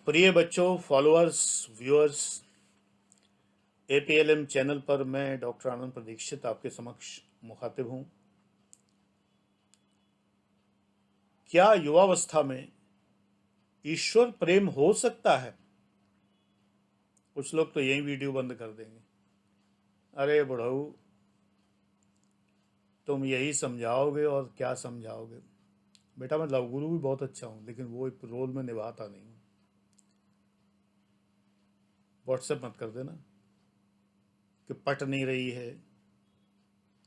प्रिय बच्चों, followers, viewers, एपीएलएम channel पर मैं डॉक्टर आनंद प्रदीक्षित आपके समक्ष मुखातिब हूँ। क्या युवावस्था में ईश्वर प्रेम हो सकता है? कुछ लोग तो यही वीडियो बंद कर देंगे। अरे बुढ़ऊ, तुम यही समझाओगे और क्या समझाओगे? बेटा, मैं लव गुरु भी बहुत अच्छा हूँ, लेकिन वो एक रोल में निभाता नहीं हूँ। व्हाट्सएप मत कर देना कि पट नहीं रही है,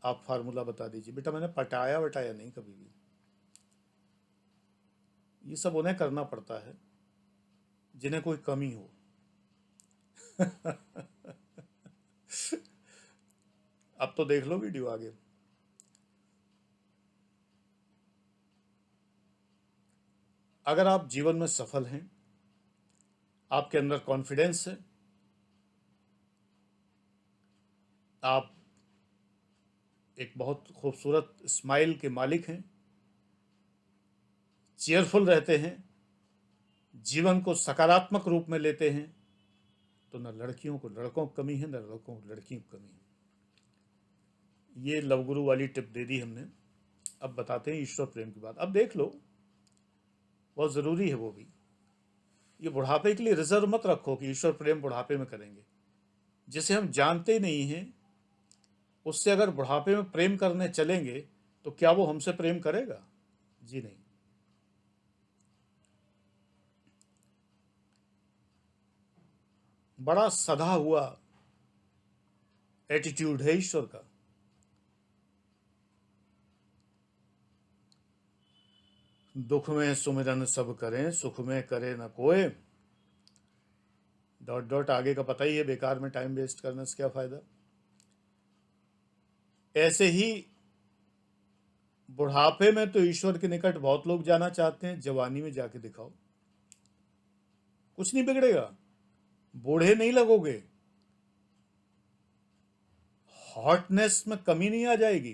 आप फार्मूला बता दीजिए। बेटा, मैंने पटाया वटाया नहीं कभी भी। ये सब उन्हें करना पड़ता है जिन्हें कोई कमी हो। अब तो देख लो वीडियो आगे। अगर आप जीवन में सफल हैं, आपके अंदर कॉन्फिडेंस है, आप एक बहुत खूबसूरत स्माइल के मालिक हैं, चेयरफुल रहते हैं, जीवन को सकारात्मक रूप में लेते हैं, तो न लड़कियों को लड़कों की कमी है, न लड़कों को लड़कियों की कमी है। ये लव गुरु वाली टिप दे दी हमने। अब बताते हैं ईश्वर प्रेम की बात। अब देख लो, बहुत ज़रूरी है वो भी। ये बुढ़ापे के लिए रिजर्व मत रखो कि ईश्वर प्रेम बुढ़ापे में करेंगे। जिसे हम जानते नहीं हैं, उससे अगर बुढ़ापे में प्रेम करने चलेंगे तो क्या वो हमसे प्रेम करेगा? जी नहीं। बड़ा सधा हुआ एटीट्यूड है ईश्वर का। दुख में सुमिरन सब करें, सुख में करे न कोय। डॉट डॉट आगे का पता ही है, बेकार में टाइम वेस्ट करने से क्या फायदा। ऐसे ही बुढ़ापे में तो ईश्वर के निकट बहुत लोग जाना चाहते हैं, जवानी में जाके दिखाओ, कुछ नहीं बिगड़ेगा, बूढ़े नहीं लगोगे, हॉटनेस में कमी नहीं आ जाएगी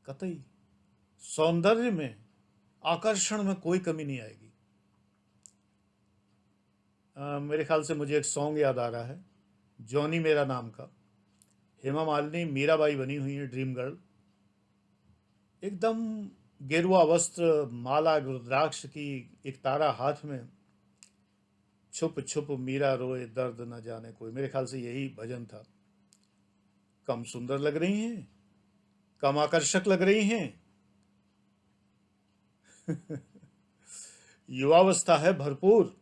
कतई, सौंदर्य में, आकर्षण में कोई कमी नहीं आएगी। मेरे ख्याल से मुझे एक सॉन्ग याद आ रहा है, जॉनी मेरा नाम का। हेमा मालिनी मीराबाई बनी हुई है, ड्रीम गर्ल, एकदम गेरुआ वस्त्र, माला रुद्राक्ष की, एक तारा हाथ में, छुप छुप मीरा रोए दर्द न जाने कोई। मेरे ख्याल से यही भजन था। कम सुंदर लग रही हैं, कम आकर्षक लग रही हैं, युवावस्था है भरपूर।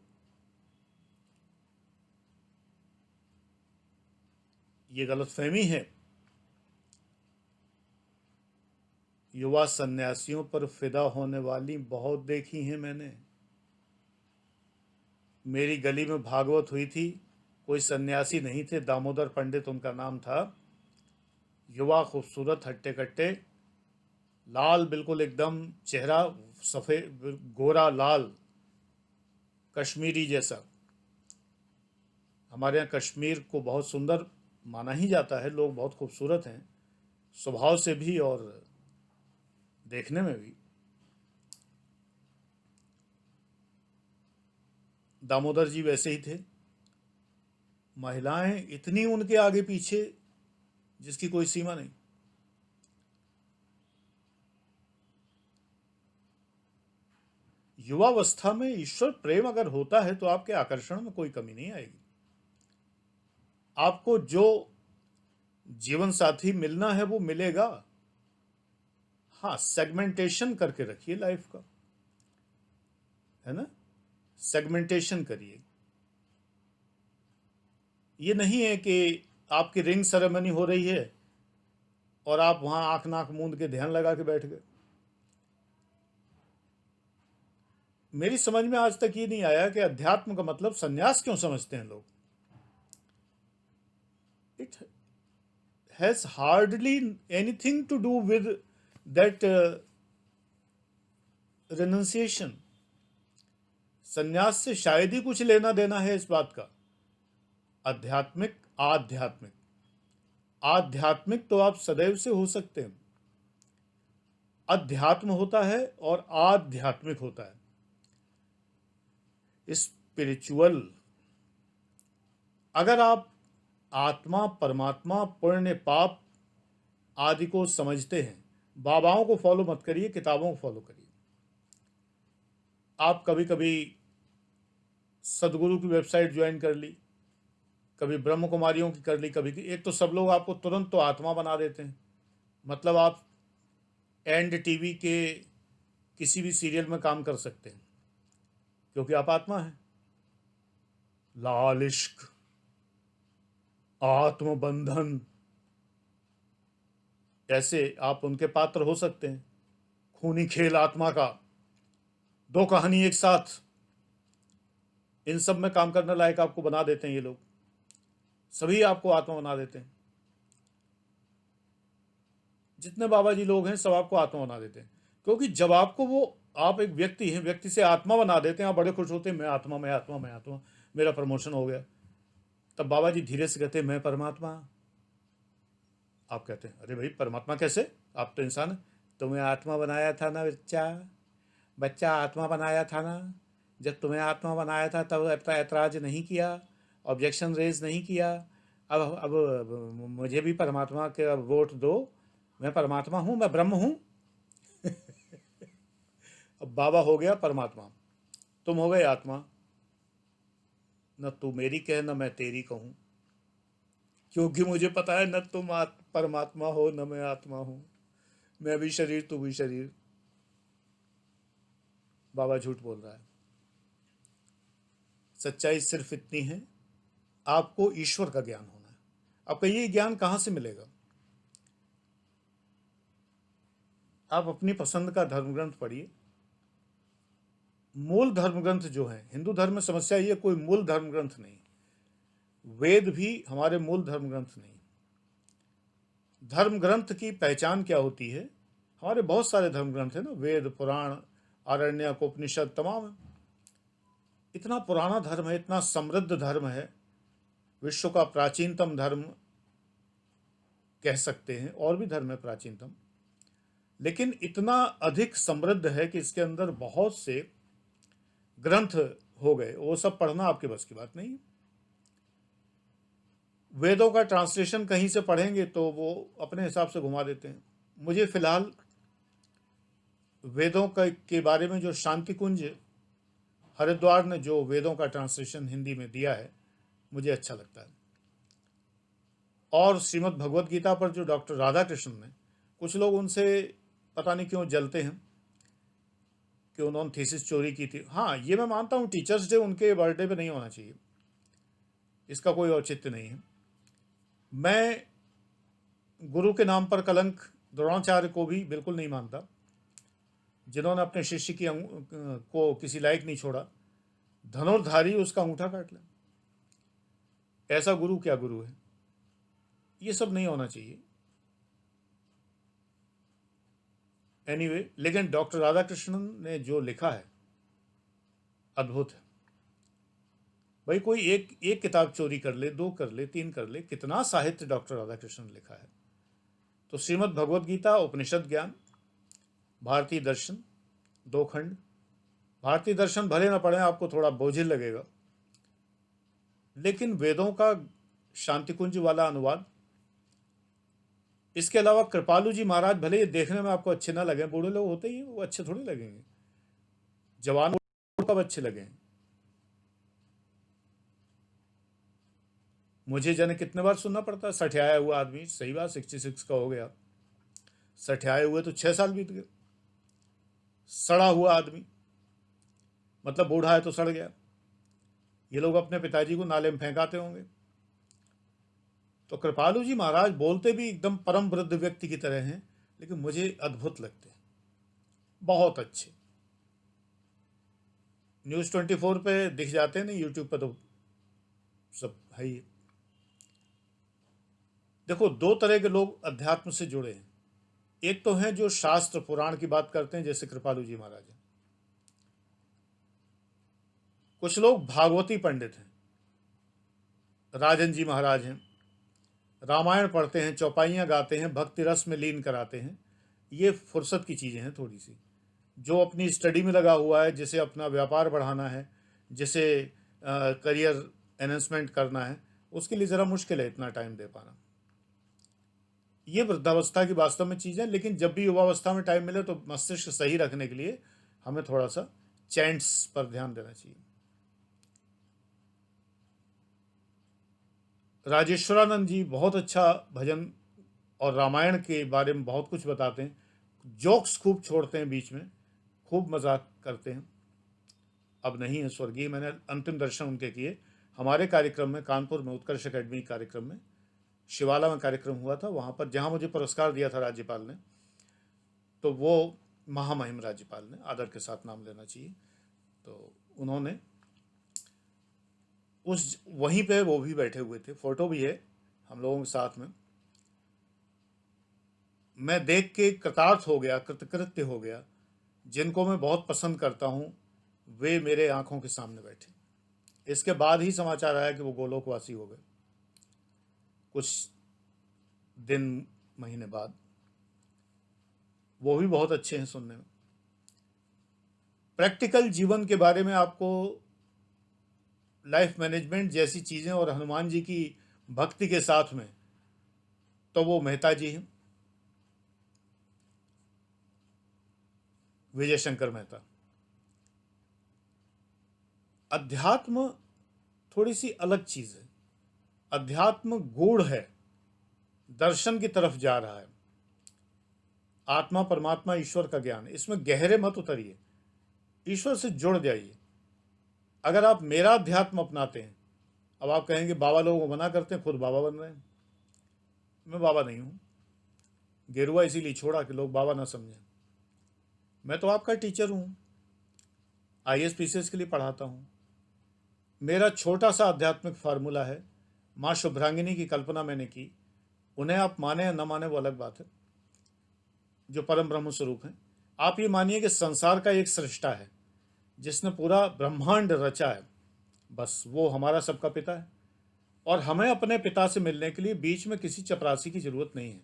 ये गलतफहमी है। युवा सन्यासियों पर फिदा होने वाली बहुत देखी हैं मैंने। मेरी गली में भागवत हुई थी, कोई सन्यासी नहीं थे, दामोदर पंडित उनका नाम था। युवा, खूबसूरत, हट्टे कट्टे, लाल बिल्कुल एकदम चेहरा, सफ़ेद गोरा लाल, कश्मीरी जैसा। हमारे यहाँ कश्मीर को बहुत सुंदर माना ही जाता है, लोग बहुत खूबसूरत हैं स्वभाव से भी और देखने में भी। दामोदर जी वैसे ही थे। महिलाएं इतनी उनके आगे पीछे जिसकी कोई सीमा नहीं। युवावस्था में ईश्वर प्रेम अगर होता है तो आपके आकर्षण में कोई कमी नहीं आएगी। आपको जो जीवन साथी मिलना है वो मिलेगा। हाँ, सेगमेंटेशन करके रखिए लाइफ का, है ना? सेगमेंटेशन करिए। ये नहीं है कि आपकी रिंग सेरेमनी हो रही है और आप वहां आंख नाक मूंद के ध्यान लगा के बैठ गए। मेरी समझ में आज तक ये नहीं आया कि अध्यात्म का मतलब सन्यास क्यों समझते हैं लोग। It has hardly anything to do with that renunciation. सन्यास से शायद ही कुछ लेना देना है इस बात का। आध्यात्मिक, आध्यात्मिक, आध्यात्मिक तो आप सदैव से हो सकते हैं। अध्यात्म होता है और आध्यात्मिक होता है। स्पिरिचुअल, अगर आप आत्मा, परमात्मा, पुण्य, पाप आदि को समझते हैं, बाबाओं को फॉलो मत करिए, किताबों को फॉलो करिए। आप कभी कभी सदगुरु की वेबसाइट ज्वाइन कर ली, कभी ब्रह्म कुमारियों की कर ली, कभी की। एक तो सब लोग आपको तुरंत तो आत्मा बना देते हैं, मतलब आप एंड टीवी के किसी भी सीरियल में काम कर सकते हैं, क्योंकि आप आत्मा हैं। लाल इश्क, आत्मबंधन, ऐसे आप उनके पात्र हो सकते हैं। खूनी खेल आत्मा का, दो कहानी एक साथ, इन सब में काम करने लायक आपको बना देते हैं ये लोग, सभी आपको आत्मा बना देते हैं। जितने बाबा जी लोग हैं सब आपको आत्मा बना देते हैं, क्योंकि जब आपको वो, आप एक व्यक्ति हैं, व्यक्ति से आत्मा बना देते हैं, आप बड़े खुश होते हैं, मैं आत्मा, मैं आत्मा, मैं आत्मा, मेरा प्रमोशन हो गया। तब बाबा जी धीरे से कहते हैं, मैं परमात्मा। आप कहते हैं, अरे भाई परमात्मा कैसे, आप तो इंसान हैं। तुम्हें आत्मा बनाया था ना बच्चा, बच्चा आत्मा बनाया था ना, जब तुम्हें आत्मा बनाया था तब ऐतराज नहीं किया, ऑब्जेक्शन रेज नहीं किया। अब मुझे भी परमात्मा के वोट दो, मैं परमात्मा हूँ, मैं ब्रह्म हूँ। अब बाबा हो गया परमात्मा, तुम हो गए आत्मा। न तू मेरी कह न मैं तेरी कहूँ, क्योंकि मुझे पता है न तुम परमात्मा हो न मैं आत्मा हूँ, मैं भी शरीर तू भी शरीर। बाबा झूठ बोल रहा है। सच्चाई सिर्फ इतनी है, आपको ईश्वर का ज्ञान होना है। आपका ये ज्ञान कहाँ से मिलेगा? आप अपनी पसंद का धर्म ग्रंथ पढ़िए। मूल धर्म ग्रंथ जो है, हिंदू धर्म में समस्या ये, कोई मूल धर्म ग्रंथ नहीं। वेद भी हमारे मूल धर्म ग्रंथ नहीं। धर्म ग्रंथ की पहचान क्या होती है? हमारे बहुत सारे धर्म ग्रंथ है ना, वेद, पुराण, आरण्यक, उपनिषद, तमाम है। इतना पुराना धर्म है, इतना समृद्ध धर्म है, विश्व का प्राचीनतम धर्म कह सकते हैं, और भी धर्म है प्राचीनतम, लेकिन इतना अधिक समृद्ध है कि इसके अंदर बहुत से ग्रंथ हो गए, वो सब पढ़ना आपके बस की बात नहीं। वेदों का ट्रांसलेशन कहीं से पढ़ेंगे तो वो अपने हिसाब से घुमा देते हैं। मुझे फिलहाल वेदों का के बारे में जो शांति कुंज हरिद्वार ने जो वेदों का ट्रांसलेशन हिंदी में दिया है, मुझे अच्छा लगता है। और श्रीमद् भगवत गीता पर जो डॉक्टर राधाकृष्णन ने, कुछ लोग उनसे पता नहीं क्यों जलते हैं कि उन्होंने थीसिस चोरी की थी। हाँ, ये मैं मानता हूँ, टीचर्स डे उनके बर्थडे पे नहीं होना चाहिए, इसका कोई औचित्य नहीं है। मैं गुरु के नाम पर कलंक द्रोणाचार्य को भी बिल्कुल नहीं मानता, जिन्होंने अपने शिष्य की को किसी लायक नहीं छोड़ा, धनुर्धारी उसका अंगूठा काट ले। ऐसा गुरु क्या गुरु है? ये सब नहीं होना चाहिए। एनीवे, लेकिन डॉक्टर राधाकृष्णन ने जो लिखा है अद्भुत है। भाई कोई एक किताब चोरी कर ले, 2 कर ले, 3 कर ले, कितना साहित्य डॉक्टर राधाकृष्णन ने लिखा है। तो श्रीमद् भगवत गीता, उपनिषद ज्ञान, भारतीय दर्शन, 2 खंड। भारतीय दर्शन भले ना पढ़ें, आपको थोड़ा बोझिल लगेगा, लेकिन वेदों का शांतिकुंज वाला अनुवाद। इसके अलावा कृपालु जी महाराज, भले ये देखने में आपको अच्छे ना लगे, बूढ़े लोग होते ही हैं, वो अच्छे थोड़ी लगेंगे, जवान कब अच्छे लगे। मुझे जाने कितने बार सुनना पड़ता है, सठियाया हुआ आदमी, सही बात, 66 का हो गया, सठियाए हुए तो 6 साल बीत गए। सड़ा हुआ आदमी मतलब बूढ़ा है तो सड़ गया। ये लोग अपने पिताजी को नाले में फेंकाते होंगे। तो कृपालु जी महाराज बोलते भी एकदम परम वृद्ध व्यक्ति की तरह हैं, लेकिन मुझे अद्भुत लगते हैं, बहुत अच्छे। न्यूज़ 24 पे दिख जाते हैं, नहीं यूट्यूब पे तो सब है ही। देखो, 2 तरह के लोग अध्यात्म से जुड़े हैं। एक तो हैं जो शास्त्र पुराण की बात करते हैं, जैसे कृपालु जी महाराज हैं। कुछ लोग भागवती पंडित हैं, राजन जी महाराज हैं, रामायण पढ़ते हैं, चौपाइयाँ गाते हैं, भक्ति रस में लीन कराते हैं। ये फुर्सत की चीज़ें हैं थोड़ी सी। जो अपनी स्टडी में लगा हुआ है, जिसे अपना व्यापार बढ़ाना है, जिसे करियर एनहेंसमेंट करना है, उसके लिए ज़रा मुश्किल है इतना टाइम दे पाना। ये वृद्धावस्था की वास्तव में चीज़ है, लेकिन जब भी युवावस्था में टाइम मिले तो मस्तिष्क सही रखने के लिए हमें थोड़ा सा चैंट्स पर ध्यान देना चाहिए। राजेश्वरानंद जी बहुत अच्छा भजन और रामायण के बारे में बहुत कुछ बताते हैं, जोक्स खूब छोड़ते हैं बीच में, खूब मजाक करते हैं। अब नहीं है, स्वर्गीय। मैंने अंतिम दर्शन उनके किए हमारे कार्यक्रम में, कानपुर में उत्कर्ष अकेडमी कार्यक्रम में, शिवाला में कार्यक्रम हुआ था, वहाँ पर जहाँ मुझे पुरस्कार दिया था राज्यपाल ने, तो वो महामहिम राज्यपाल ने, आदर के साथ नाम लेना चाहिए, तो उन्होंने उस वहीं पे वो भी बैठे हुए थे, फोटो भी है हम लोगों के साथ में। मैं देख के कृतार्थ हो गया, कृतकृत्य हो गया। जिनको मैं बहुत पसंद करता हूँ वे मेरे आंखों के सामने बैठे। इसके बाद ही समाचार आया कि वो गोलोकवासी हो गए, कुछ दिन महीने बाद। वो भी बहुत अच्छे हैं सुनने में। प्रैक्टिकल जीवन के बारे में आपको लाइफ मैनेजमेंट जैसी चीज़ें और हनुमान जी की भक्ति के साथ में, तो वो मेहता जी हैं, विजय शंकर मेहता। अध्यात्म थोड़ी सी अलग चीज़ है। अध्यात्म गूढ़ है, दर्शन की तरफ जा रहा है, आत्मा परमात्मा ईश्वर का ज्ञान। इसमें गहरे मत उतरिए, ईश्वर से जुड़ जाइए। अगर आप मेरा अध्यात्म अपनाते हैं, अब आप कहेंगे बाबा लोगों को मना करते हैं, खुद बाबा बन रहे हैं। मैं बाबा नहीं हूँ, गेरुआ इसीलिए छोड़ा कि लोग बाबा ना समझें। मैं तो आपका टीचर हूँ, IAS PCS के लिए पढ़ाता हूँ। मेरा छोटा सा आध्यात्मिक फार्मूला है। माँ शुभ्रांगिनी की कल्पना मैंने की, उन्हें आप माने या न माने वो अलग बात है, जो परम ब्रह्म स्वरूप हैं। आप ये मानिए कि संसार का एक सृष्टा है जिसने पूरा ब्रह्मांड रचा है, बस वो हमारा सबका पिता है। और हमें अपने पिता से मिलने के लिए बीच में किसी चपरासी की जरूरत नहीं है,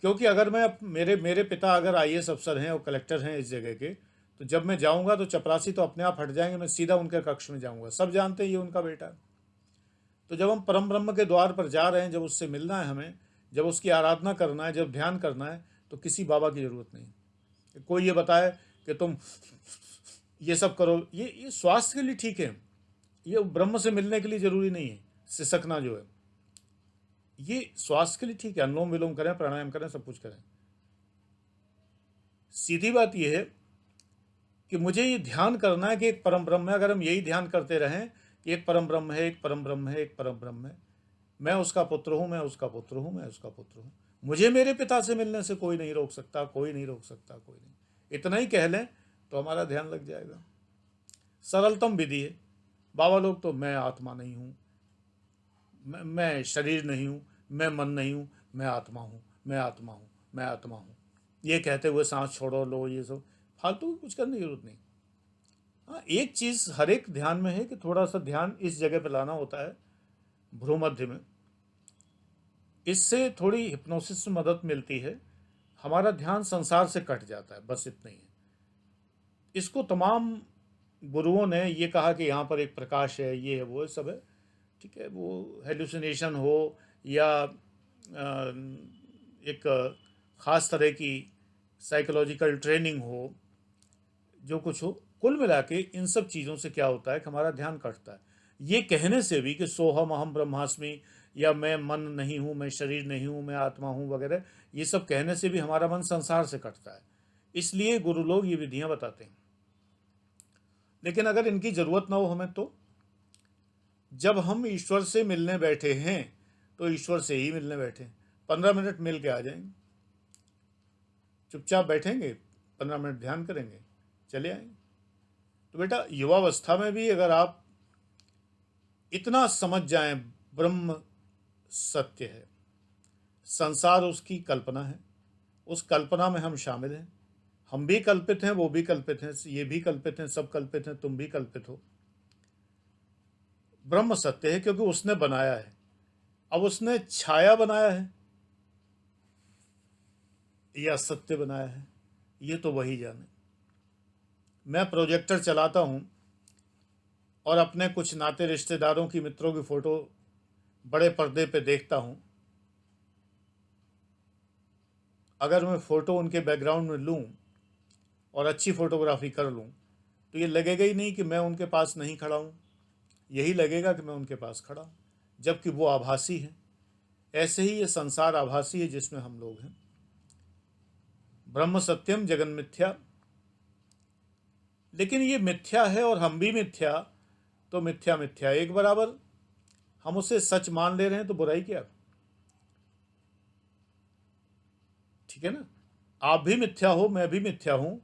क्योंकि अगर मैं मेरे मेरे पिता अगर IAS अफसर हैं और कलेक्टर हैं इस जगह के, तो जब मैं जाऊंगा तो चपरासी तो अपने आप हट जाएंगे, मैं सीधा उनके कक्ष में जाऊंगा। सब जानते हैं ये उनका बेटा है। तो जब हम परम ब्रह्म के द्वार पर जा रहे हैं, जब उससे मिलना है हमें, जब उसकी आराधना करना है, जब ध्यान करना है, तो किसी बाबा की जरूरत नहीं। कोई ये बताए कि तुम ये सब करो, ये स्वास्थ्य के लिए ठीक है, ये ब्रह्म से मिलने के लिए जरूरी नहीं है। सिसकना जो है ये स्वास्थ्य के लिए ठीक है, अनुलोम विलोम करें, प्राणायाम करें, सब कुछ करें। सीधी बात यह है कि मुझे ये ध्यान करना है कि एक परम ब्रह्म है। अगर हम यही ध्यान करते रहें कि एक परम ब्रह्म है, एक परम ब्रह्म है, एक परम ब्रह्म है, मैं उसका पुत्र हूँ, मैं उसका पुत्र हूँ, मैं उसका पुत्र हूँ, मुझे मेरे पिता से मिलने से कोई नहीं रोक सकता, कोई नहीं रोक सकता, कोई नहीं, इतना ही कह लें तो हमारा ध्यान लग जाएगा। सरलतम विधि है। बाबा लोग तो मैं आत्मा नहीं हूँ, मैं शरीर नहीं हूँ, मैं मन नहीं हूँ, मैं आत्मा हूँ, मैं आत्मा हूँ, मैं आत्मा हूँ, ये कहते हुए सांस छोड़ो लो, ये सब फालतू कुछ करने की जरूरत नहीं। हाँ, एक चीज़ हर एक ध्यान में है कि थोड़ा सा ध्यान इस जगह पे लाना होता है, भ्रूमध्य में। इससे थोड़ी हिप्नोसिस में मदद मिलती है, हमारा ध्यान संसार से कट जाता है, बस इतना ही है। इसको तमाम गुरुओं ने ये कहा कि यहाँ पर एक प्रकाश है, ये है, वो है, सब है, ठीक है। वो हेलुसिनेशन हो या एक ख़ास तरह की साइकोलॉजिकल ट्रेनिंग हो, जो कुछ हो, कुल मिला के इन सब चीज़ों से क्या होता है कि हमारा ध्यान कटता है। ये कहने से भी कि सोहम अहम ब्रह्मास्मि, या मैं मन नहीं हूँ, मैं शरीर नहीं हूँ, मैं आत्मा हूँ वगैरह, ये सब कहने से भी हमारा मन संसार से कटता है। इसलिए गुरु लोग ये विधियाँ बताते हैं। लेकिन अगर इनकी ज़रूरत ना हो हमें, तो जब हम ईश्वर से मिलने बैठे हैं तो ईश्वर से ही मिलने बैठे। 15 मिनट मिल के आ जाएंगे, चुपचाप बैठेंगे, 15 मिनट ध्यान करेंगे, चले आएंगे। तो बेटा, युवावस्था में भी अगर आप इतना समझ जाएं, ब्रह्म सत्य है, संसार उसकी कल्पना है, उस कल्पना में हम शामिल हैं, हम भी कल्पित हैं, वो भी कल्पित हैं, ये भी कल्पित हैं, सब कल्पित हैं, तुम भी कल्पित हो। ब्रह्म सत्य है क्योंकि उसने बनाया है। अब उसने छाया बनाया है या सत्य बनाया है, ये तो वही जाने। मैं प्रोजेक्टर चलाता हूँ, और अपने कुछ नाते रिश्तेदारों की, मित्रों की फ़ोटो बड़े पर्दे पे देखता हूँ, अगर मैं फ़ोटो उनके बैकग्राउंड में लूँ और अच्छी फ़ोटोग्राफी कर लूँ तो ये लगेगा ही नहीं कि मैं उनके पास नहीं खड़ा हूँ, यही लगेगा कि मैं उनके पास खड़ा हूँ, जबकि वो आभासी है। ऐसे ही ये संसार आभासी है जिसमें हम लोग हैं। ब्रह्म सत्यम जगन मिथ्या, लेकिन ये मिथ्या है और हम भी मिथ्या, तो मिथ्या मिथ्या एक बराबर। हम उसे सच मान ले रहे हैं तो बुराई क्या? ठीक है ना। आप भी मिथ्या हो, मैं भी मिथ्या हूं,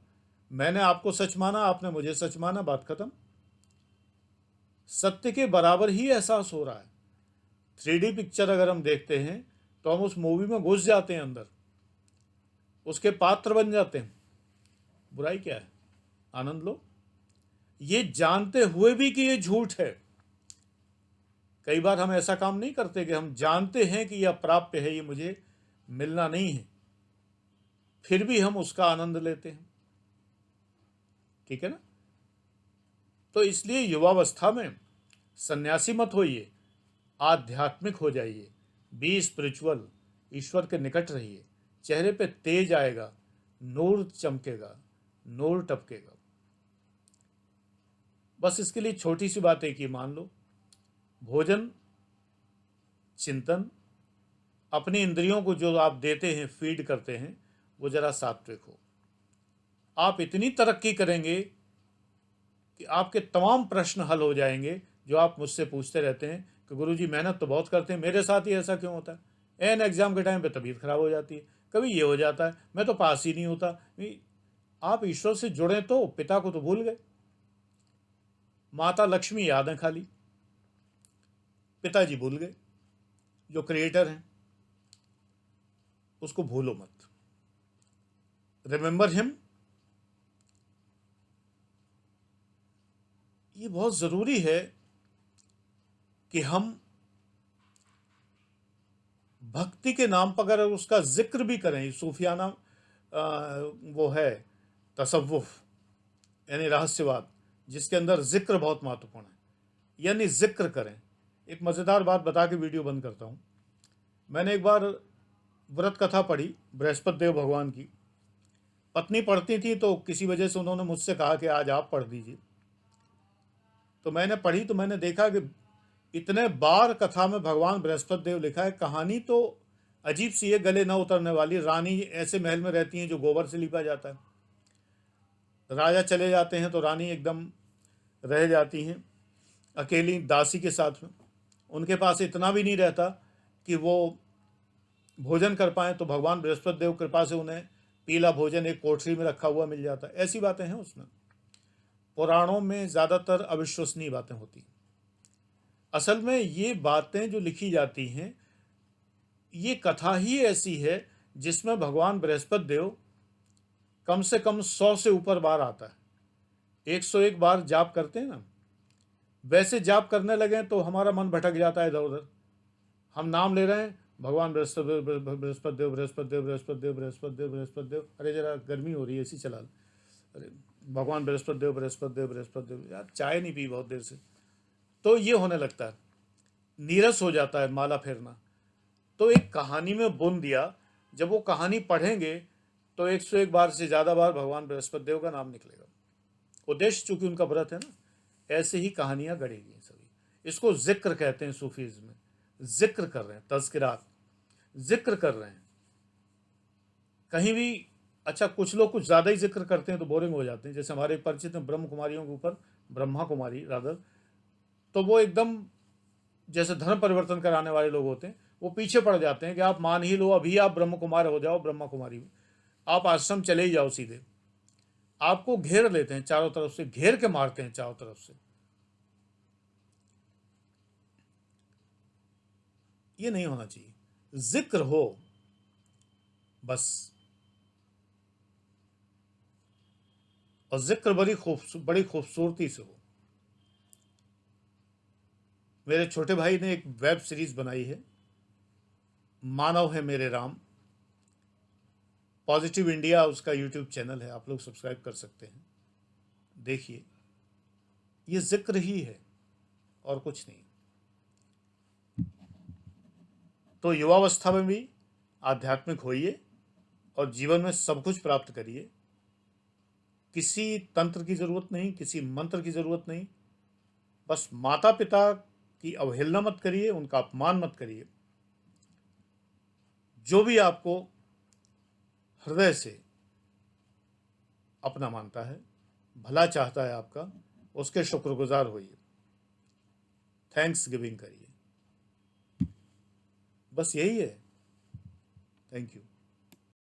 मैंने आपको सच माना, आपने मुझे सच माना, बात खत्म। सत्य के बराबर ही एहसास हो रहा है। 3D पिक्चर अगर हम देखते हैं तो हम उस मूवी में घुस जाते हैं, अंदर उसके पात्र बन जाते हैं। बुराई क्या है? आनंद लो, ये जानते हुए भी कि ये झूठ है। कई बार हम ऐसा काम नहीं करते कि हम जानते हैं कि यह प्राप्य है, ये मुझे मिलना नहीं है, फिर भी हम उसका आनंद लेते हैं। ठीक है ना। तो इसलिए युवावस्था में सन्यासी मत होइए, आध्यात्मिक हो जाइए, बी स्पिरिचुअल, ईश्वर के निकट रहिए। चेहरे पे तेज आएगा, नूर चमकेगा, नूर टपकेगा। बस इसके लिए छोटी सी बात एक ही मान लो, भोजन, चिंतन, अपनी इंद्रियों को जो आप देते हैं, फीड करते हैं, वो जरा सात्विक हो। आप इतनी तरक्की करेंगे कि आपके तमाम प्रश्न हल हो जाएंगे जो आप मुझसे पूछते रहते हैं कि गुरुजी मेहनत तो बहुत करते हैं, मेरे साथ ही ऐसा क्यों होता है? एन एग्जाम के टाइम पे तबीयत खराब हो जाती है, कभी ये हो जाता है, मैं तो पास ही नहीं होता। आप ईश्वर से जुड़े तो पिता को तो भूल गए, माता लक्ष्मी याद है खाली, पिताजी भूल गए, जो क्रिएटर हैं उसको भूलो मत। Remember him. ये बहुत ज़रूरी है कि हम भक्ति के नाम पर अगर उसका जिक्र भी करें, सूफियाना वो है तसव्वुफ, यानी रहस्यवाद, जिसके अंदर जिक्र बहुत महत्वपूर्ण है, यानी जिक्र करें। एक मज़ेदार बात बता के वीडियो बंद करता हूँ। मैंने एक बार व्रत कथा पढ़ी बृहस्पति देव भगवान की, पत्नी पढ़ती थी तो किसी वजह से उन्होंने मुझसे कहा कि आज आप पढ़ दीजिए। तो मैंने पढ़ी तो मैंने देखा कि इतने बार कथा में भगवान बृहस्पति देव लिखा है। कहानी तो अजीब सी है, गले न उतरने वाली। रानी ऐसे महल में रहती हैं जो गोबर से लिपा जाता है, राजा चले जाते हैं तो रानी एकदम रह जाती हैं अकेली दासी के साथ में। उनके पास इतना भी नहीं रहता कि वो भोजन कर पाएँ, तो भगवान बृहस्पति देव कृपा से उन्हें पीला भोजन एक कोठरी में रखा हुआ मिल जाता है। ऐसी बातें हैं उसमें। पुराणों में ज़्यादातर अविश्वसनीय बातें होती हैं। असल में ये बातें जो लिखी जाती हैं, ये कथा ही ऐसी है जिसमें भगवान बृहस्पति देव कम से कम 100 से ऊपर बार आता है। 101 बार जाप करते हैं ना, वैसे जाप करने लगे तो हमारा मन भटक जाता है इधर उधर। हम नाम ले रहे हैं, भगवान बृहस्पति देव, बृहस्पति देव, बृहस्पति देव, बृहस्पति देव, बृहस्पति देव, बृहस्पति देव। अरे जरा गर्मी हो रही है, ऐसी चला। अरे भगवान बृहस्पति देव, बृहस्पति देव, बृहस्पति देव। यार चाय नहीं पी बहुत देर से, तो ये होने लगता है, नीरस हो जाता है माला फेरना। तो एक कहानी में बुन दिया, जब वो कहानी पढ़ेंगे तो 101 बार से ज़्यादा बार भगवान बृहस्पति देव का नाम निकलेगा। उद्देश्य चूंकि उनका व्रत है ना, ऐसे ही कहानियां गढ़ेगी सभी। इसको जिक्र कहते हैं सूफीज़ में। जिक्र कर रहे हैं, तज़किरात, जिक्र कर रहे हैं कहीं भी। अच्छा, कुछ लोग कुछ ज़्यादा ही जिक्र करते हैं तो बोरिंग हो जाते हैं। जैसे हमारे परिचित हैं ब्रह्म कुमारियों के ऊपर, ब्रह्मा कुमारी रादर, तो वो एकदम जैसे धर्म परिवर्तन कराने वाले लोग होते हैं, वो पीछे पड़ जाते हैं कि आप मान ही लो, अभी आप ब्रह्म कुमार हो जाओ, ब्रह्मा कुमारी में आप आश्रम चले ही जाओ सीधे। आपको घेर लेते हैं चारों तरफ से, घेर के मारते हैं चारों तरफ से। ये नहीं होना चाहिए। जिक्र हो बस, और जिक्र बड़ी खूबसूरती से हो। मेरे छोटे भाई ने एक वेब सीरीज बनाई है, मानव है मेरे राम। पॉजिटिव इंडिया उसका यूट्यूब चैनल है, आप लोग सब्सक्राइब कर सकते हैं, देखिए। ये जिक्र ही है। और कुछ नहीं। तो युवावस्था में भी आध्यात्मिक होइए और जीवन में सब कुछ प्राप्त करिए। किसी तंत्र की जरूरत नहीं, किसी मंत्र की जरूरत नहीं। बस माता पिता की अवहेलना मत करिए, उनका अपमान मत करिए। जो भी आपको हृदय से अपना मानता है, भला चाहता है आपका, उसके शुक्रगुजार होइए, थैंक्स गिविंग करिए। बस यही है। Thank you.